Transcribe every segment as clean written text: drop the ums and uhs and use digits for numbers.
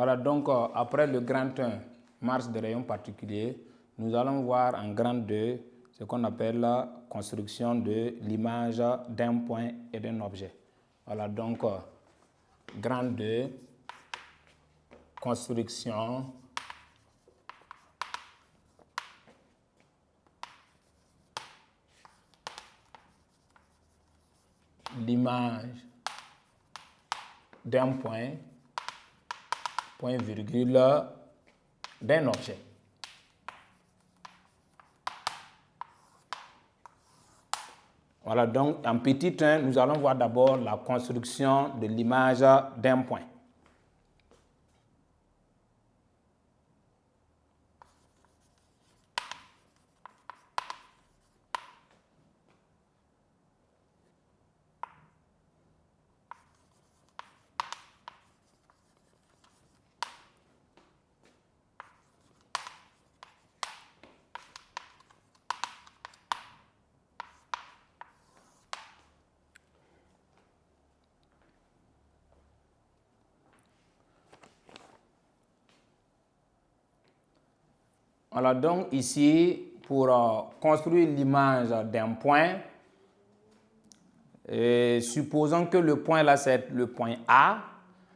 Voilà, donc après le grand 1, marche des rayons particuliers, nous allons voir en grand 2 ce qu'on appelle la construction de l'image d'un point et d'un objet. Voilà, donc grand 2, construction l'image d'un point, point virgule, d'un objet. Voilà, donc en petit 1, nous allons voir d'abord la construction de l'image d'un point. Voilà, donc ici, pour construire l'image d'un point, supposons que le point là, c'est le point A.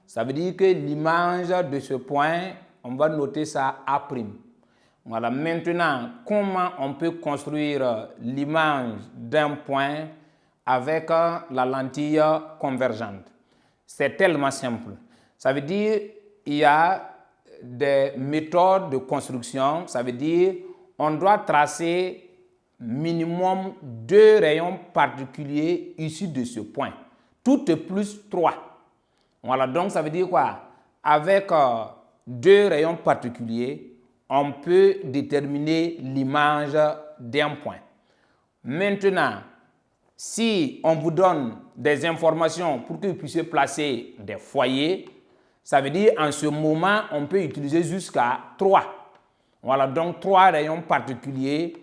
Ça veut dire que l'image de ce point, on va noter ça A'. Voilà, maintenant, comment on peut construire l'image d'un point avec la lentille convergente? C'est tellement simple. Ça veut dire il y a des méthodes de construction. Ça veut dire on doit tracer minimum 2 rayons particuliers issus de ce point. Tout plus 3. Voilà, donc ça veut dire quoi? Avec 2 rayons particuliers, on peut déterminer l'image d'un point. Maintenant, si on vous donne des informations pour que vous puissiez placer des foyers, ça veut dire en ce moment, on peut utiliser jusqu'à 3. Voilà, donc 3 rayons particuliers.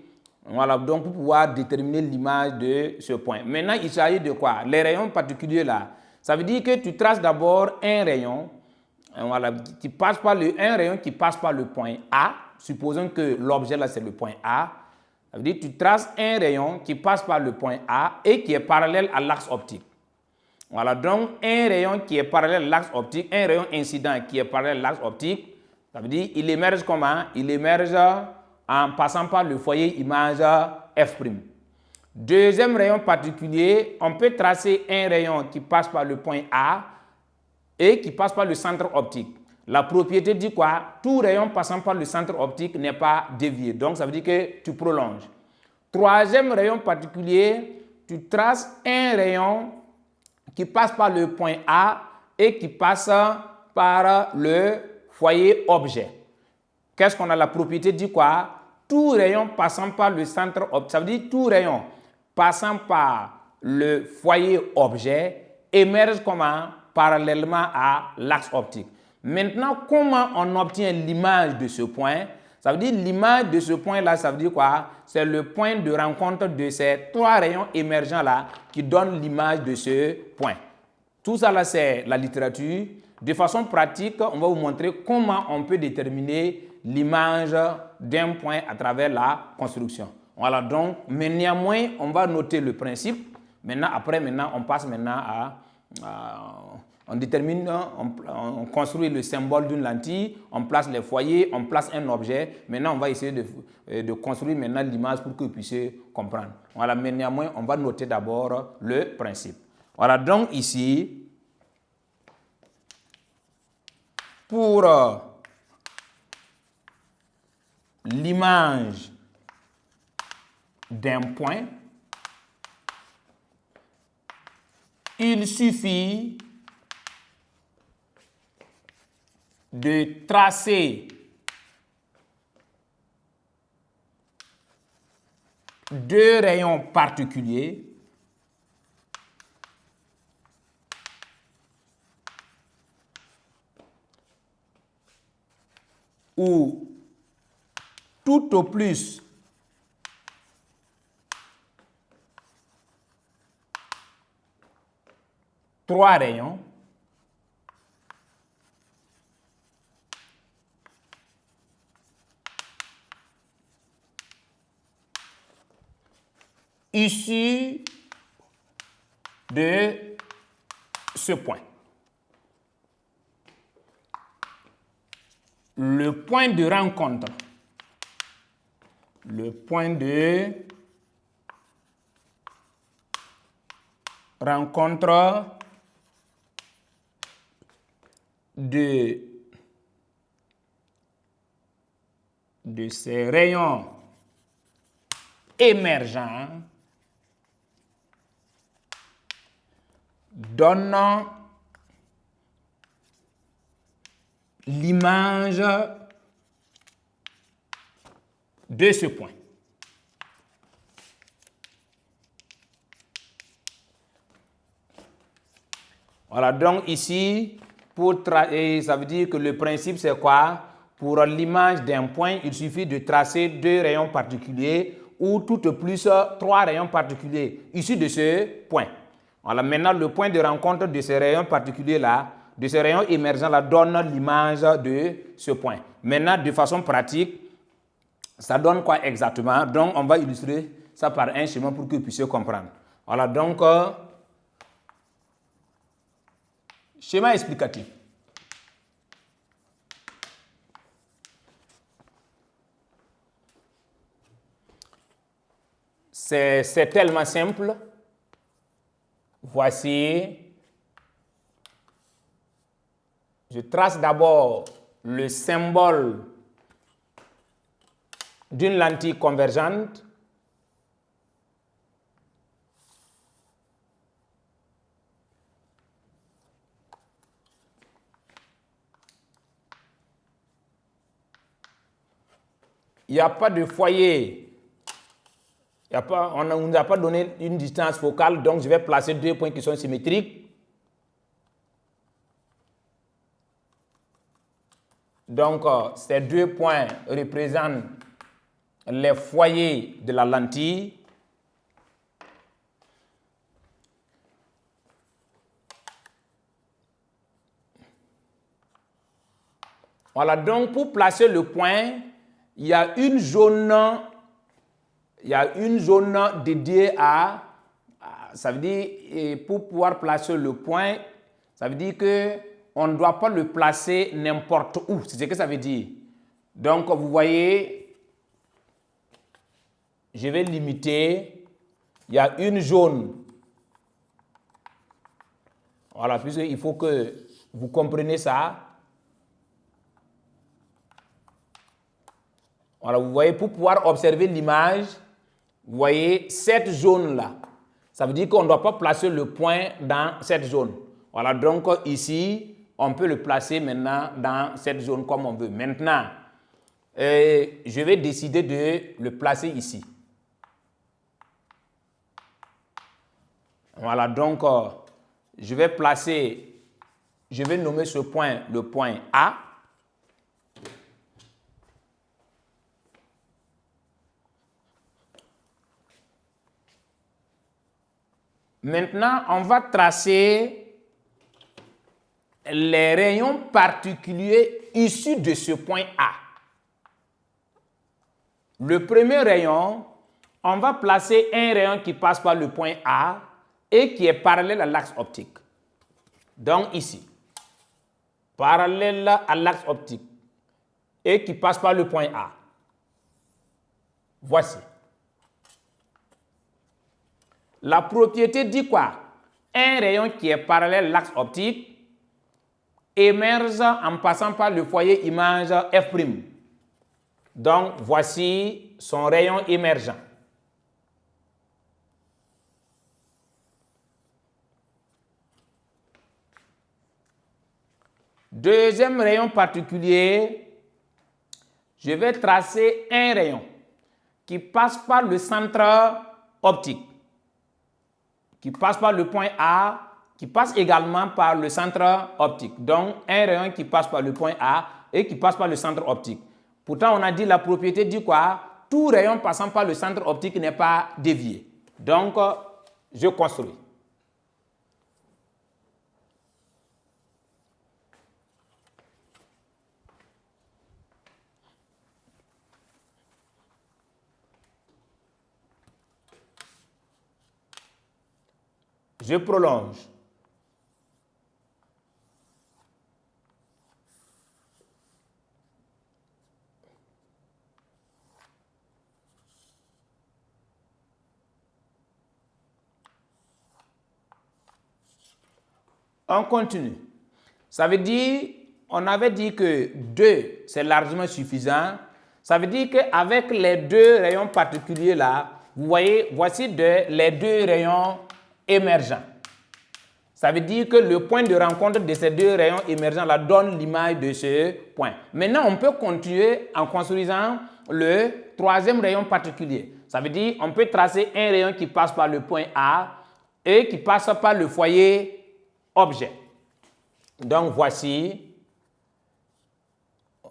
Voilà, donc pour pouvoir déterminer l'image de ce point. Maintenant, il s'agit de quoi? Les rayons particuliers là, ça veut dire que tu traces d'abord un rayon, voilà, un rayon qui passe par le point A. Supposons que l'objet là c'est le point A. Ça veut dire que tu traces un rayon qui passe par le point A et qui est parallèle à l'axe optique. Voilà, donc un rayon qui est parallèle à l'axe optique, un rayon incident qui est parallèle à l'axe optique, ça veut dire il émerge comment? Il émerge en passant par le foyer image F'. Deuxième rayon particulier, on peut tracer un rayon qui passe par le point A et qui passe par le centre optique. La propriété dit quoi? Tout rayon passant par le centre optique n'est pas dévié. Donc, ça veut dire que tu prolonges. Troisième rayon particulier, tu traces un rayon qui passe par le point A et qui passe par le foyer objet. Qu'est-ce qu'on a? La propriété dit quoi? Tout rayon passant par le centre optique, ça veut dire tout rayon passant par le foyer objet émerge comment? Parallèlement à l'axe optique. Maintenant, comment on obtient l'image de ce point? Ça veut dire l'image de ce point-là, ça veut dire quoi? C'est le point de rencontre de ces 3 rayons émergents-là qui donnent l'image de ce point. Tout ça, là, c'est la littérature. De façon pratique, on va vous montrer comment on peut déterminer l'image d'un point à travers la construction. Voilà, donc, mais néanmoins, on va noter le principe. Maintenant, on passe maintenant on détermine, on construit le symbole d'une lentille, on place les foyers, on place un objet. Maintenant, on va essayer de construire maintenant l'image pour que vous puissiez comprendre. Voilà, mais néanmoins, on va noter d'abord le principe. Voilà, donc ici, pour l'image d'un point, il suffit de tracer 2 rayons particuliers ou tout au plus trois rayons issu de ce point. Le point de rencontre. Le point de rencontre de ces rayons émergents donne l'image de ce point. Voilà, donc ici, et ça veut dire que le principe c'est quoi? Pour l'image d'un point, il suffit de tracer 2 rayons particuliers ou tout au plus 3 rayons particuliers issus de ce point. Voilà, maintenant le point de rencontre de ces rayons particuliers-là, de ces rayons émergents-là, donne l'image de ce point. Maintenant, de façon pratique, ça donne quoi exactement? Donc, on va illustrer ça par un schéma pour que vous puissiez comprendre. Voilà, donc, schéma explicatif. C'est tellement simple. Voici. Je trace d'abord le symbole d'une lentille convergente. Il n'y a pas de foyer. On ne nous a pas donné une distance focale, donc je vais placer 2 points qui sont symétriques. Donc, ces 2 points représentent les foyers de la lentille. Voilà, donc pour placer le point, il y a une zone dédiée ça veut dire, pour pouvoir placer le point, ça veut dire que on ne doit pas le placer n'importe où. C'est ce que ça veut dire. Donc, vous voyez, je vais limiter. Il y a une zone. Voilà, puisqu'il faut que vous compreniez ça. Voilà, vous voyez, pour pouvoir observer l'image, vous voyez cette zone-là. Ça veut dire qu'on ne doit pas placer le point dans cette zone. Voilà, donc ici, on peut le placer maintenant dans cette zone comme on veut. Maintenant, je vais décider de le placer ici. Voilà, donc je vais nommer ce point le point A. Maintenant, on va tracer les rayons particuliers issus de ce point A. Le premier rayon, on va placer un rayon qui passe par le point A et qui est parallèle à l'axe optique. Donc ici, parallèle à l'axe optique et qui passe par le point A. Voici. La propriété dit quoi? Un rayon qui est parallèle à l'axe optique émerge en passant par le foyer image F'. Donc, voici son rayon émergent. Deuxième rayon particulier, je vais tracer un rayon qui passe par le centre optique, qui passe par le point A, qui passe également par le centre optique. Donc, un rayon qui passe par le point A et qui passe par le centre optique. Pourtant, on a dit la propriété dit quoi? Tout rayon passant par le centre optique n'est pas dévié. Donc, je construis. Je prolonge. On continue. Ça veut dire, on avait dit que 2, c'est largement suffisant. Ça veut dire qu'avec les 2 rayons particuliers là, vous voyez, voici les 2 rayons émergents. Ça veut dire que le point de rencontre de ces 2 rayons émergents là donne l'image de ce point. Maintenant, on peut continuer en construisant le 3e rayon particulier. Ça veut dire on peut tracer un rayon qui passe par le point A et qui passe par le foyer objet. Donc, voici.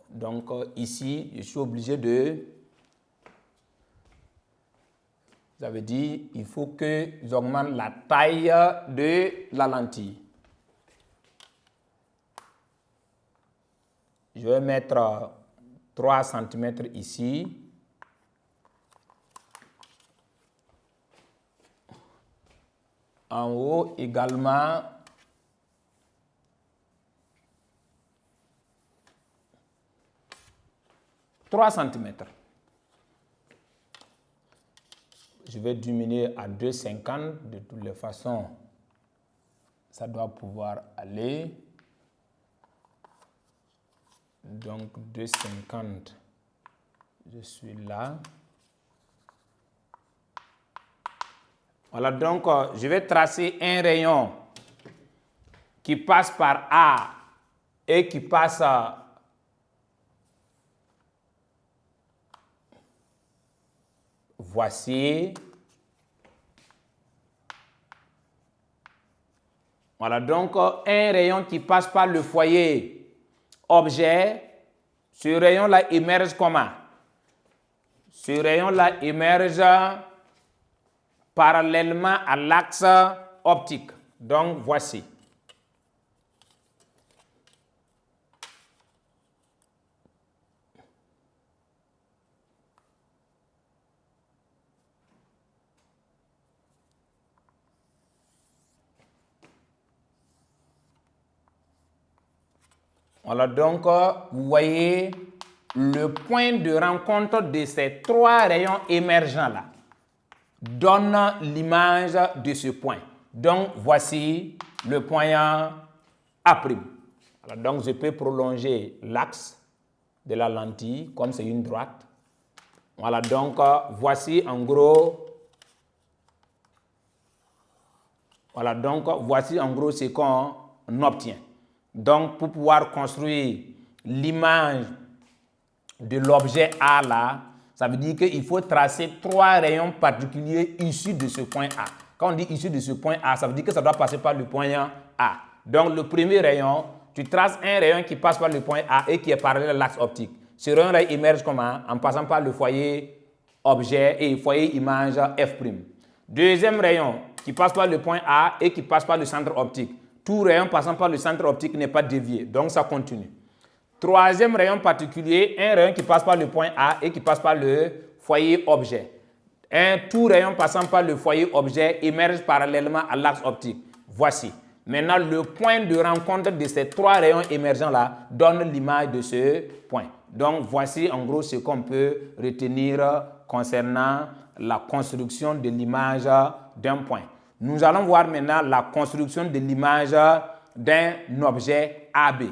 Donc, ici, je suis obligé de... Ça veut dire il faut que j'augmente la taille de la lentille. Je vais mettre 3 cm ici. En haut également, 3 cm. Je vais diminuer à 2,50. De toutes les façons, ça doit pouvoir aller. Donc 2,50. Je suis là. Voilà, donc je vais tracer un rayon qui passe par A et qui passe voici. Voilà, donc un rayon qui passe par le foyer objet. Ce rayon-là émerge comment? Ce rayon-là émerge parallèlement à l'axe optique. Donc, voici. Voilà, donc, vous voyez le point de rencontre de ces 3 rayons émergents-là donne l'image de ce point. Donc, voici le point A'. Alors, donc, je peux prolonger l'axe de la lentille, comme c'est une droite. Voilà, donc, voici en gros... Voilà, donc, voici en gros ce qu'on obtient. Donc, pour pouvoir construire l'image de l'objet A là, ça veut dire qu'il faut tracer 3 rayons particuliers issus de ce point A. Quand on dit issus de ce point A, ça veut dire que ça doit passer par le point A. Donc, le premier rayon, tu traces un rayon qui passe par le point A et qui est parallèle à l'axe optique. Ce rayon-là émerge comment? En passant par le foyer objet et foyer image F'. Deuxième rayon qui passe par le point A et qui passe par le centre optique. Tout rayon passant par le centre optique n'est pas dévié, donc ça continue. Troisième rayon particulier, un rayon qui passe par le point A et qui passe par le foyer objet. Tout rayon passant par le foyer objet émerge parallèlement à l'axe optique. Voici. Maintenant, le point de rencontre de ces 3 rayons émergents-là donne l'image de ce point. Donc, voici en gros ce qu'on peut retenir concernant la construction de l'image d'un point. Nous allons voir maintenant la construction de l'image d'un objet AB.